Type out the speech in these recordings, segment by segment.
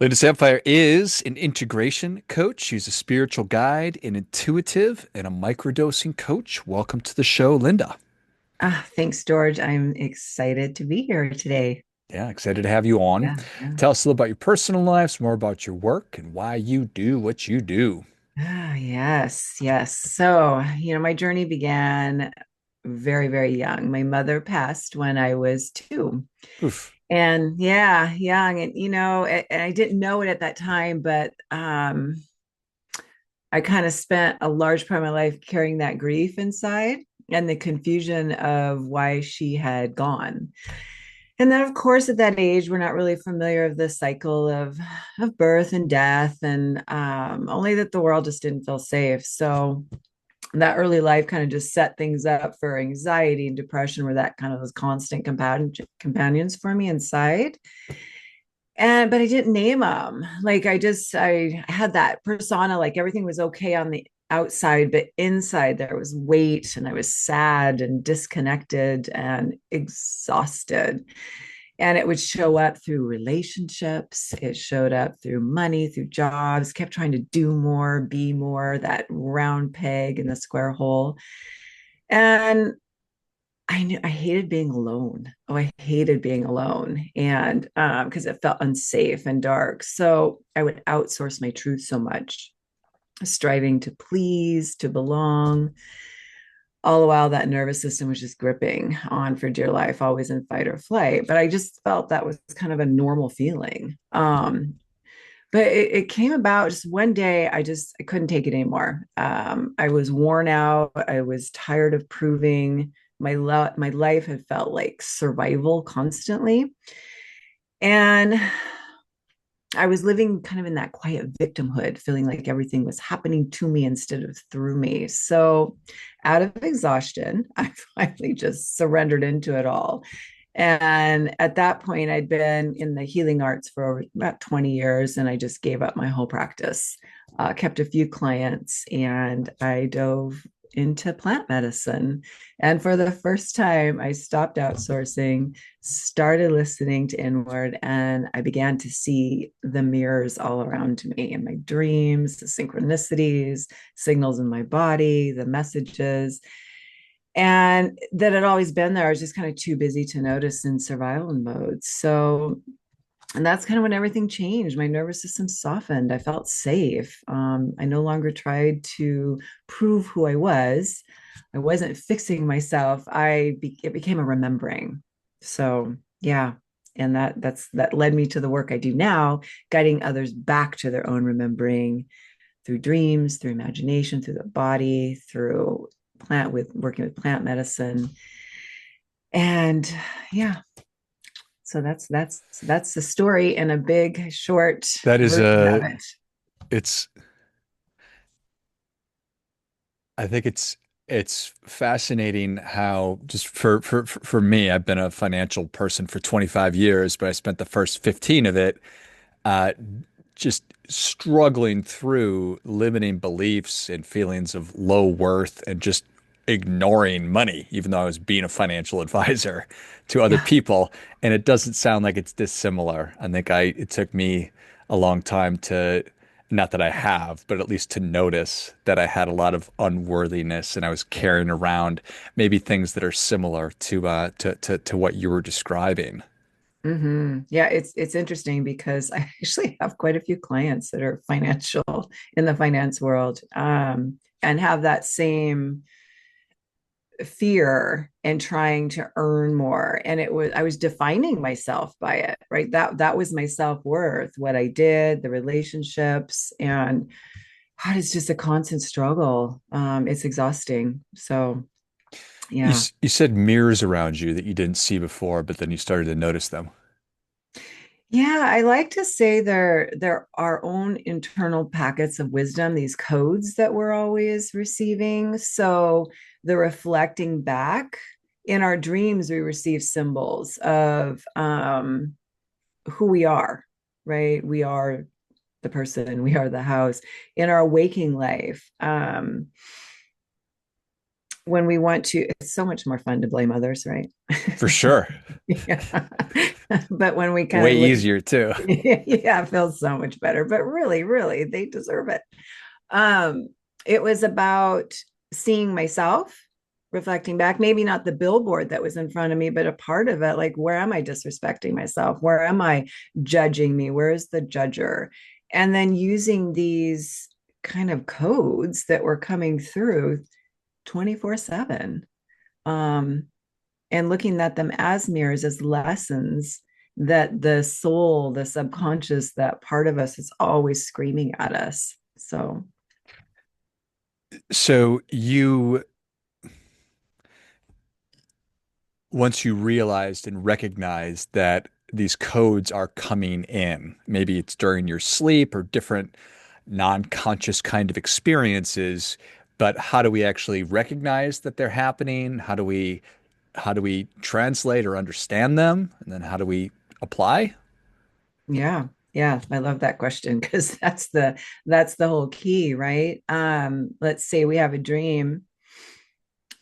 Lynda Samphire is an integration coach. She's a spiritual guide, an intuitive, and a microdosing coach. Welcome to the show, Linda. Thanks, George. I'm excited to be here today. Yeah, excited to have you on. Yeah, yeah. Tell us a little about your personal lives, more about your work, and why you do what you do. Yes, yes. So, my journey began very, very young. My mother passed when I was two. Oof. And yeah, young. And, and I didn't know it at that time, but I kind of spent a large part of my life carrying that grief inside and the confusion of why she had gone. And then, of course, at that age, we're not really familiar with the cycle of birth and death, and only that the world just didn't feel safe. So that early life kind of just set things up for anxiety and depression, where that kind of was constant companions for me inside. And but I didn't name them. Like I had that persona, like everything was okay on the outside, but inside there was weight, and I was sad and disconnected and exhausted. And it would show up through relationships. It showed up through money, through jobs, kept trying to do more, be more, that round peg in the square hole. And I knew I hated being alone. Oh, I hated being alone. And because it felt unsafe and dark. So I would outsource my truth so much, striving to please, to belong, all the while that nervous system was just gripping on for dear life, always in fight or flight. But I just felt that was kind of a normal feeling. But it came about just one day. I couldn't take it anymore. I was worn out. I was tired of proving my life had felt like survival constantly. And I was living kind of in that quiet victimhood, feeling like everything was happening to me instead of through me. So, out of exhaustion, I finally just surrendered into it all. And at that point, I'd been in the healing arts for about 20 years, and I just gave up my whole practice. Kept a few clients, and I dove into plant medicine. And for the first time, I stopped outsourcing, started listening to inward, and I began to see the mirrors all around me in my dreams, the synchronicities, signals in my body, the messages. And that had always been there. I was just kind of too busy to notice in survival mode. So, and that's kind of when everything changed. My nervous system softened. I felt safe. I no longer tried to prove who I was. I wasn't fixing myself. It became a remembering. So yeah, and that led me to the work I do now, guiding others back to their own remembering through dreams, through imagination, through the body, through plant with working with plant medicine, and yeah, so that's the story in a big short That is version of a, it. it's, I think it's fascinating how just for me, I've been a financial person for 25 years, but I spent the first 15 of it uh, just struggling through limiting beliefs and feelings of low worth and just ignoring money, even though I was being a financial advisor to other Yeah. people. And it doesn't sound like it's dissimilar. It took me a long time to, not that I have, but at least to notice that I had a lot of unworthiness and I was carrying around maybe things that are similar to what you were describing. Yeah, it's interesting because I actually have quite a few clients that are financial in the finance world, and have that same fear and trying to earn more. And I was defining myself by it, right? That was my self-worth, what I did, the relationships, and God, it's just a constant struggle. It's exhausting. So yeah. You said mirrors around you that you didn't see before, but then you started to notice them. Yeah, I like to say they're our own internal packets of wisdom, these codes that we're always receiving. So the reflecting back in our dreams, we receive symbols of who we are, right? We are the person, we are the house in our waking life. When we want to, it's so much more fun to blame others, right? For sure. Yeah. But when we kind Way of look, easier too. yeah, it feels so much better. But really, really, they deserve it. Um, it was about seeing myself, reflecting back, maybe not the billboard that was in front of me, but a part of it, like where am I disrespecting myself? Where am I judging me? Where is the judger? And then using these kind of codes that were coming through 24/7. Um, and looking at them as mirrors, as lessons that the soul, the subconscious, that part of us is always screaming at us. So, So you, once you realized and recognized that these codes are coming in, maybe it's during your sleep or different non-conscious kind of experiences, but how do we actually recognize that they're happening? How do we translate or understand them? And then how do we apply? yeah. Yeah, I love that question because that's the whole key, right? Let's say we have a dream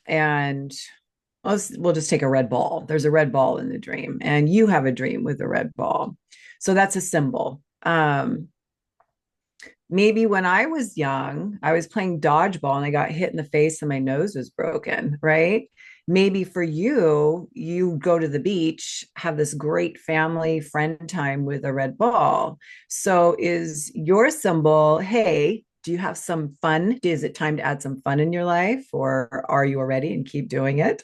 and we'll just take a red ball. There's a red ball in the dream, and you have a dream with a red ball. So that's a symbol. Maybe when I was young, I was playing dodgeball and I got hit in the face and my nose was broken, right? Maybe for you, you go to the beach, have this great family friend time with a red ball. So is your symbol, hey, do you have some fun? Is it time to add some fun in your life, or are you already and keep doing it?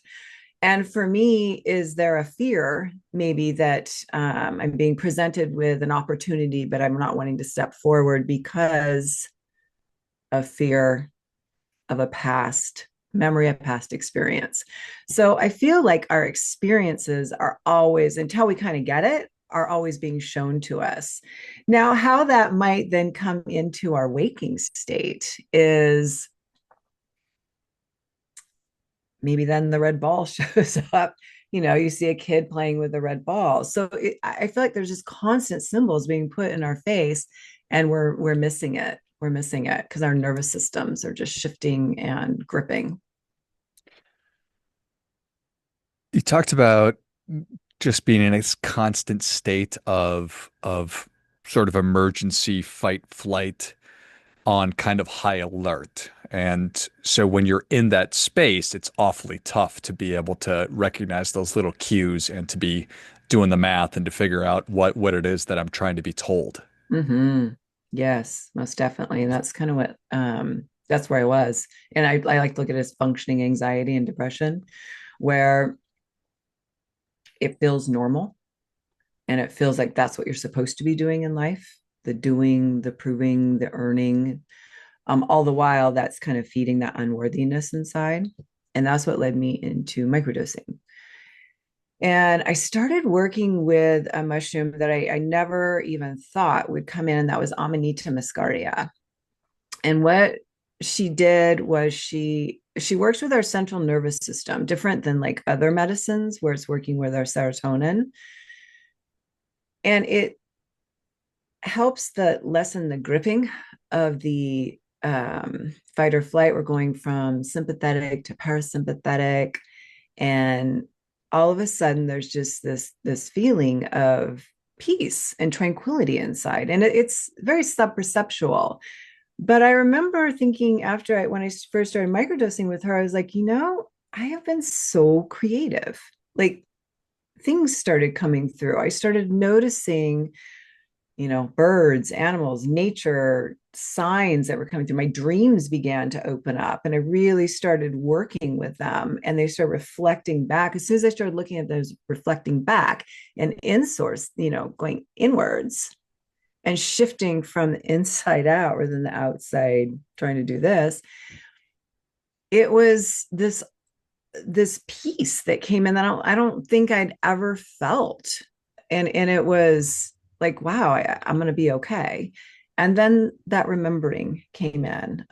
And for me, is there a fear maybe that I'm being presented with an opportunity, but I'm not wanting to step forward because of fear of a past memory, a past experience? So I feel like our experiences are always, until we kind of get it, are always being shown to us. Now, how that might then come into our waking state is maybe then the red ball shows up. You see a kid playing with a red ball. So I feel like there's just constant symbols being put in our face, and we're missing it. We're missing it because our nervous systems are just shifting and gripping. You talked about just being in a constant state of sort of emergency fight flight on kind of high alert. And so when you're in that space, it's awfully tough to be able to recognize those little cues and to be doing the math and to figure out what it is that I'm trying to be told. Mm-hmm. Yes, most definitely. And that's kind of what that's where I was. And I like to look at it as functioning anxiety and depression, where it feels normal and it feels like that's what you're supposed to be doing in life, the doing, the proving, the earning. All the while that's kind of feeding that unworthiness inside. And that's what led me into microdosing. And I started working with a mushroom that I never even thought would come in, and that was Amanita muscaria. And what she did was she works with our central nervous system, different than like other medicines where it's working with our serotonin. And it helps the lessen the gripping of the fight or flight. We're going from sympathetic to parasympathetic, and all of a sudden there's just this feeling of peace and tranquility inside, and it's very sub-perceptual. But I remember thinking after when I first started microdosing with her, I was like, I have been so creative. Like things started coming through. I started noticing birds, animals, nature, signs that were coming through. My dreams began to open up, and I really started working with them, and they started reflecting back. As soon as I started looking at those reflecting back and in source, going inwards and shifting from the inside out rather than the outside, trying to do this, it was this peace that came in that I don't think I'd ever felt. And it was like, wow, I'm going to be okay. And then that remembering came in.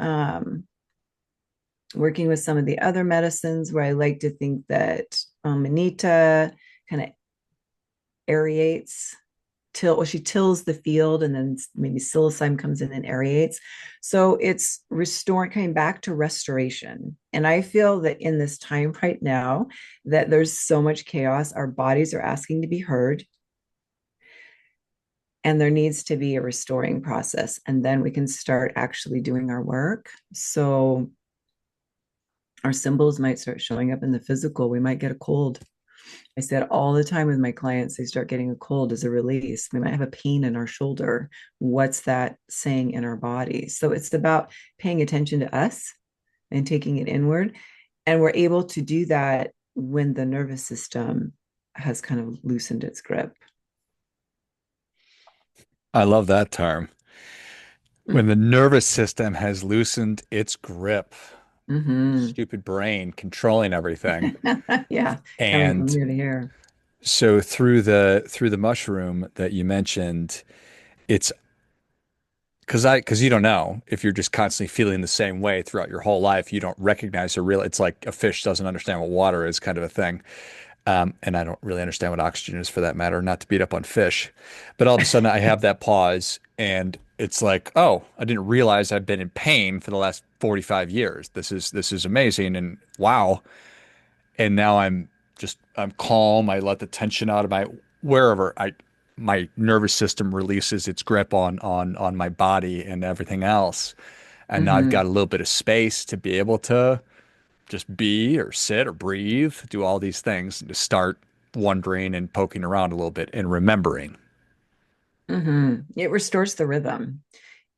Working with some of the other medicines where I like to think that Manita kind of aerates, she tills the field, and then maybe psilocybin comes in and aerates. So it's restoring, coming back to restoration. And I feel that in this time right now, that there's so much chaos, our bodies are asking to be heard. And there needs to be a restoring process. And then we can start actually doing our work. So our symbols might start showing up in the physical. We might get a cold. I said all the time with my clients, they start getting a cold as a release. We might have a pain in our shoulder. What's that saying in our body? So it's about paying attention to us and taking it inward. And we're able to do that when the nervous system has kind of loosened its grip. I love that term. When Mm. the nervous system has loosened its grip, Hmm. stupid brain controlling everything. Yeah, coming from And here to here. so through the mushroom that you mentioned, it's because you don't know if you're just constantly feeling the same way throughout your whole life, you don't recognize a real. It's like a fish doesn't understand what water is, kind of a thing. And I don't really understand what oxygen is for that matter, not to beat up on fish. But all of a sudden I have that pause and it's like, oh, I didn't realize I've been in pain for the last 45 years. This is amazing and wow. And now I'm calm. I let the tension out of my wherever my nervous system releases its grip on my body and everything else. And now I've Hmm. got a little bit of space to be able to just be or sit or breathe, do all these things, and to start wondering and poking around a little bit and remembering. Hmm. It restores the rhythm.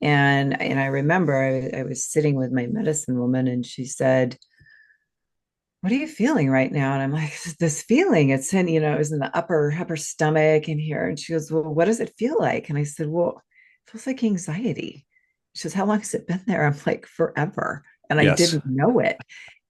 And I remember I was sitting with my medicine woman and she said, what are you feeling right now? And I'm like, this feeling, it's in, it was in the upper stomach in here. And she goes, well, what does it feel like? And I said, well, it feels like anxiety. She goes, how long has it been there? I'm like, forever. And I Yes. didn't know it.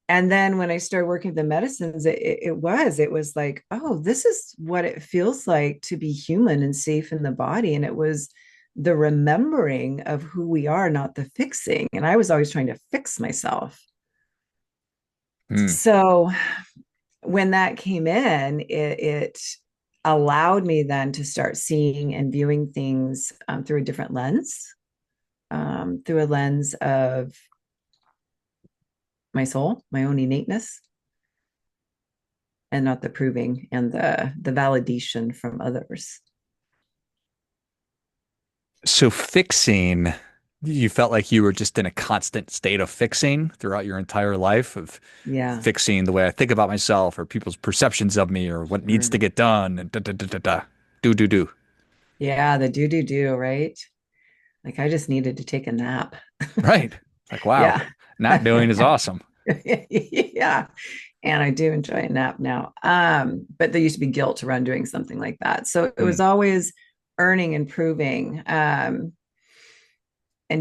And then when I started working with the medicines, it was like, oh, this is what it feels like to be human and safe in the body. And it was the remembering of who we are, not the fixing. And I was always trying to fix myself. Hmm. So when that came in, it allowed me then to start seeing and viewing things through a different lens, through a lens of my soul, my own innateness, and not the proving and the validation from others. So fixing, you felt like you were just in a constant state of fixing throughout your entire life of Yeah, fixing the way I think about myself or people's perceptions of me or what needs sure. to get done and da da da da da. Do do do. Yeah, the do, right? Like I just needed to take a nap. Right. It's like, wow, Yeah. not doing is awesome. Yeah. And I do enjoy a nap now. But there used to be guilt around doing something like that. So it Hmm. was always earning and proving, and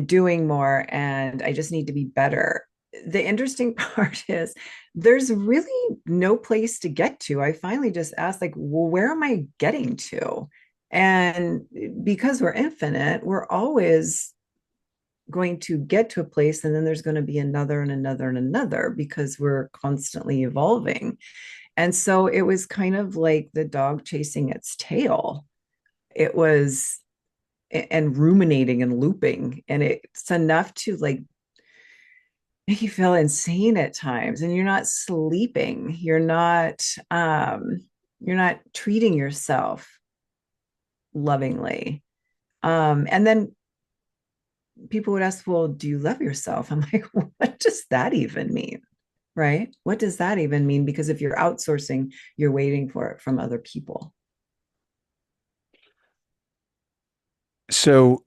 doing more. And I just need to be better. The interesting part is there's really no place to get to. I finally just asked, like, well, where am I getting to? And because we're infinite, we're always going to get to a place and then there's going to be another and another and another because we're constantly evolving. And so it was kind of like the dog chasing its tail. It was and ruminating and looping, and it's enough to like make you feel insane at times, and you're not sleeping, you're not treating yourself lovingly. And then people would ask, well, do you love yourself? I'm like, what does that even mean? Right? What does that even mean? Because if you're outsourcing, you're waiting for it from other people. So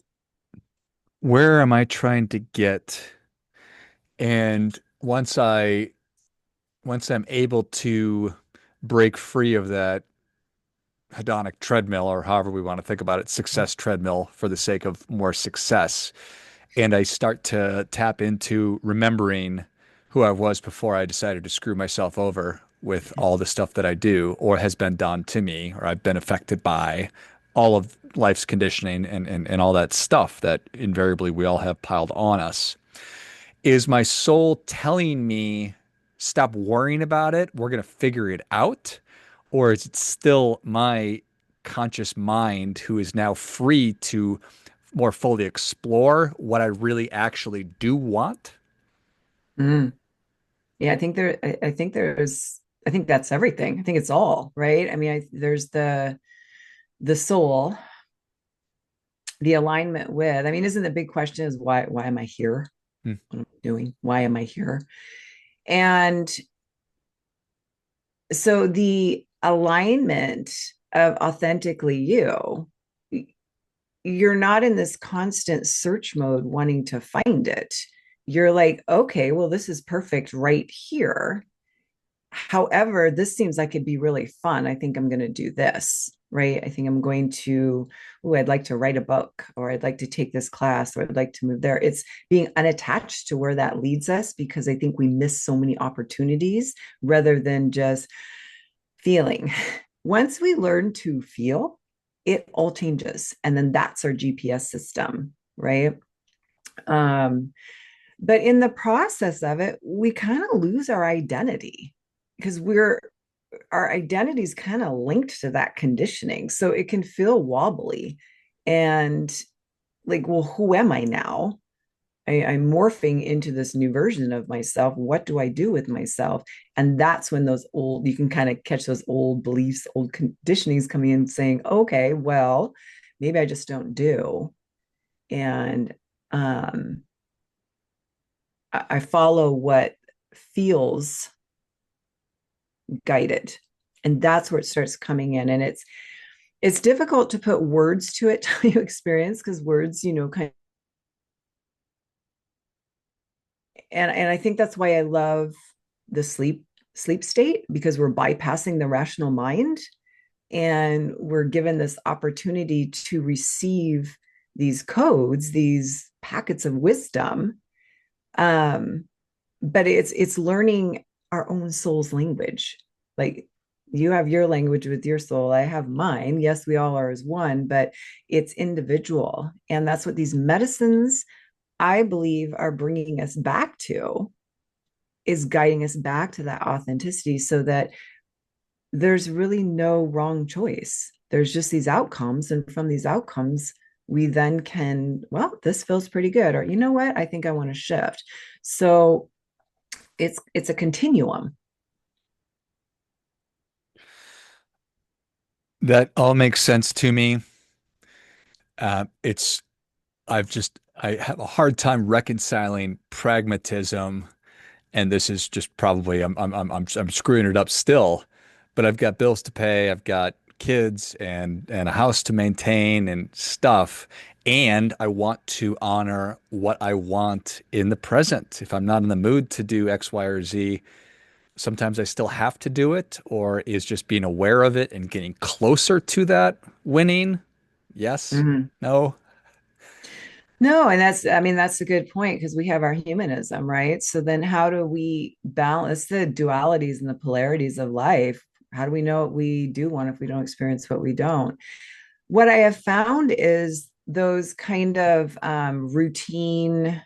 where am I trying to get? And once I'm able to break free of that hedonic treadmill, or however we want to think about it, success treadmill for the sake of more success, and I start to tap into remembering who I was before I decided to screw myself over with all the stuff that I do or has been done to me or I've been affected by all of life's conditioning and all that stuff that invariably we all have piled on us. Is my soul telling me, stop worrying about it? We're going to figure it out? Or is it still my conscious mind who is now free to more fully explore what I really actually do want? Mm. Yeah, I think there's, I think that's everything. I think it's all, right? I mean, there's the soul, the alignment with, I mean, isn't the big question is why am I here? Hmm. What am I doing? Why am I here? And so the alignment of authentically you, you're not in this constant search mode wanting to find it. You're like, okay, well, this is perfect right here. However, this seems like it'd be really fun. I think I'm going to do this, right? I think I'm going to, oh, I'd like to write a book, or I'd like to take this class, or I'd like to move there. It's being unattached to where that leads us, because I think we miss so many opportunities rather than just feeling. Once we learn to feel, it all changes. And then that's our GPS system, right? Um, but in the process of it, we kind of lose our identity because our identity is kind of linked to that conditioning. So it can feel wobbly and like, well, who am I now? I'm morphing into this new version of myself. What do I do with myself? And that's when those old, you can kind of catch those old beliefs, old conditionings coming in saying, okay, well, maybe I just don't do. And um, I follow what feels guided. And that's where it starts coming in. And it's difficult to put words to it till you experience, because words, kind of, and I think that's why I love the sleep state, because we're bypassing the rational mind and we're given this opportunity to receive these codes, these packets of wisdom. um but it's learning our own soul's language. Like, you have your language with your soul, I have mine. Yes, we all are as one, but it's individual, and that's what these medicines, I believe, are bringing us back to, is guiding us back to that authenticity, so that there's really no wrong choice. There's just these outcomes. And from these outcomes, we then can, well, this feels pretty good. Or, you know what? I think I want to shift. So it's a continuum. That all makes sense to me. It's I have a hard time reconciling pragmatism, and this is just probably I'm screwing it up still, but I've got bills to pay, I've got kids and a house to maintain and stuff, and I want to honor what I want in the present. If I'm not in the mood to do X, Y, or Z, sometimes I still have to do it, or is just being aware of it and getting closer to that winning. Yes, Mhm. no. No, and I mean, that's a good point, because we have our humanism, right? So then how do we balance the dualities and the polarities of life? How do we know what we do want if we don't experience what we don't? What I have found is those kind of routine,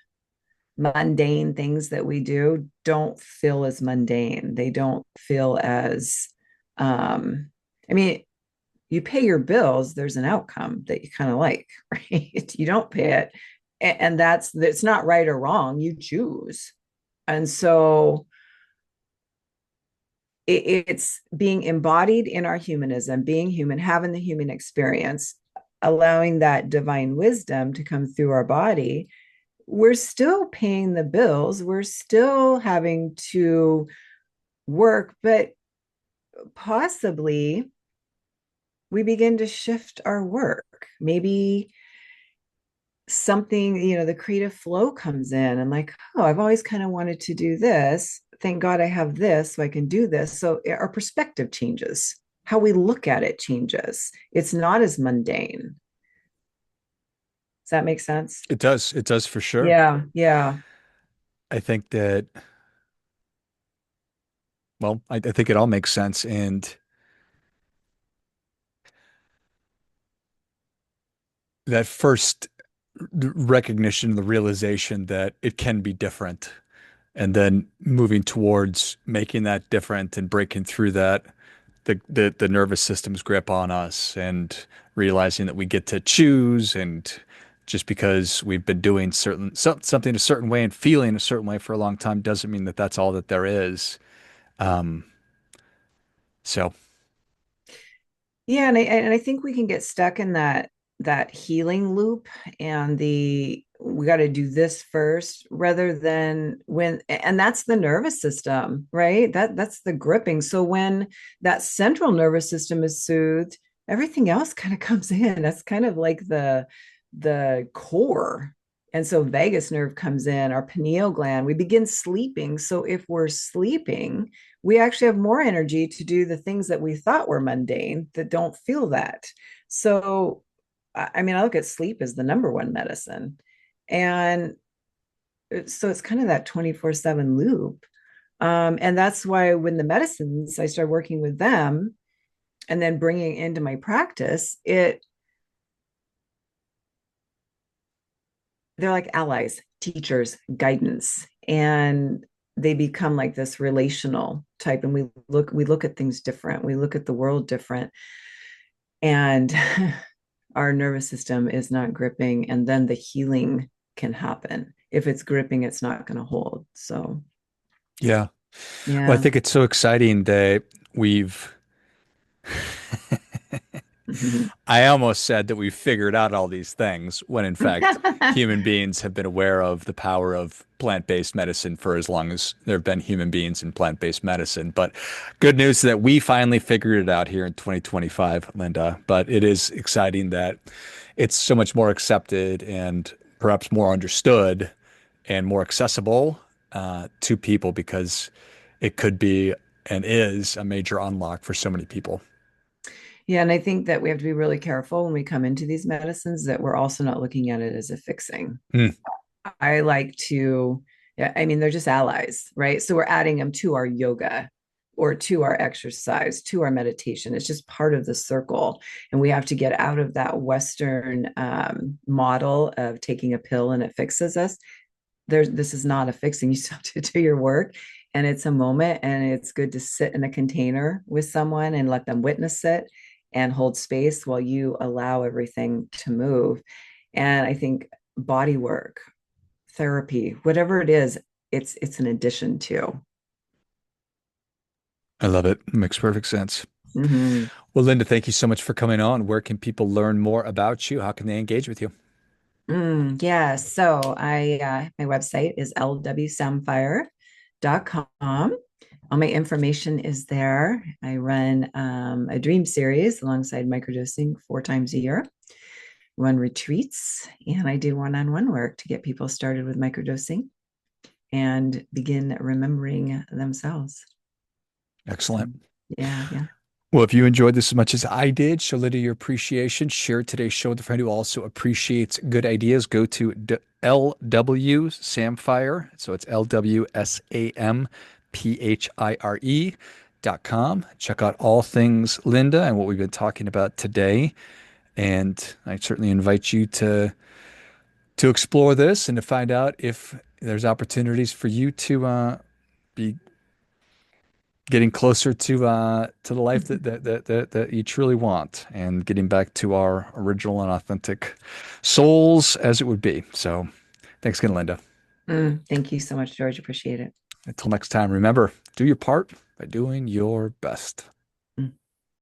mundane things that we do don't feel as mundane. They don't feel as, um, I mean, you pay your bills, there's an outcome that you kind of like, right? You don't pay it. And that's not right or wrong. You choose. And so it's being embodied in our humanism, being human, having the human experience, allowing that divine wisdom to come through our body. We're still paying the bills, we're still having to work, but possibly we begin to shift our work. Maybe something, the creative flow comes in, and like, oh, I've always kind of wanted to do this. Thank God I have this, so I can do this. So our perspective changes. How we look at it changes. It's not as mundane. Does that make sense? It does. It does for sure. Yeah, yeah. I think that, well, I think it all makes sense. And that first recognition, the realization that it can be different, and then moving towards making that different and breaking through that, the nervous system's grip on us, and realizing that we get to choose, and just because we've been doing something a certain way and feeling a certain way for a long time doesn't mean that that's all that there is. Um, so Yeah, and I think we can get stuck in that that healing loop and the we got to do this first rather than when, and that's the nervous system, right? That's the gripping. So when that central nervous system is soothed, everything else kind of comes in. That's kind of like the core. And so vagus nerve comes in, our pineal gland, we begin sleeping. So if we're sleeping, we actually have more energy to do the things that we thought were mundane that don't feel that. So I mean, I look at sleep as the number one medicine. And so it's kind of that 24/7 loop. And that's why when the medicines, I started working with them and then bringing it into my practice, they're like allies, teachers, guidance, and they become like this relational type. And we look at things different. We look at the world different. And our nervous system is not gripping, and then the healing can happen. If it's gripping, it's not going to hold. So Yeah. Well, I yeah. think it's so exciting that we've Mhm. I almost said that we've figured out all these things when in fact human beings have been aware of the power of plant-based medicine for as long as there have been human beings in plant-based medicine. But good news is that we finally figured it out here in 2025, Linda. But it is exciting that it's so much more accepted and perhaps more understood and more accessible to people because it could be and is a major unlock for so many people. Yeah, and I think that we have to be really careful when we come into these medicines that we're also not looking at it as a fixing. Mm, I like to, yeah, I mean, they're just allies, right? So we're adding them to our yoga or to our exercise, to our meditation. It's just part of the circle. And we have to get out of that Western model of taking a pill and it fixes us. This is not a fixing. You still have to do your work. And it's a moment, and it's good to sit in a container with someone and let them witness it and hold space while you allow everything to move. And I think body work, therapy, whatever it is, it's an addition to. I love it. Makes perfect sense. Mm-hmm. Well, Linda, thank you so much for coming on. Where can people learn more about you? How can they engage with you? Yeah, so I my website is lwsamphire.com. All my information is there. I run a dream series alongside microdosing 4 times a year, run retreats, and I do one-on-one work to get people started with microdosing and begin remembering themselves. So Excellent. yeah, yeah. Well, if you enjoyed this as much as I did, show Linda your appreciation. Share today's show with a friend who also appreciates good ideas. Go to LW Samphire. So it's LWSAMPHIRE.com. Check out all things Linda and what we've been talking about today. And I certainly invite you to explore this and to find out if there's opportunities for you to be getting closer to the life that you truly want and getting back to our original and authentic souls as it would be. So thanks again, Linda. Thank you so much, George. Appreciate it. Until next time, remember, do your part by doing your best.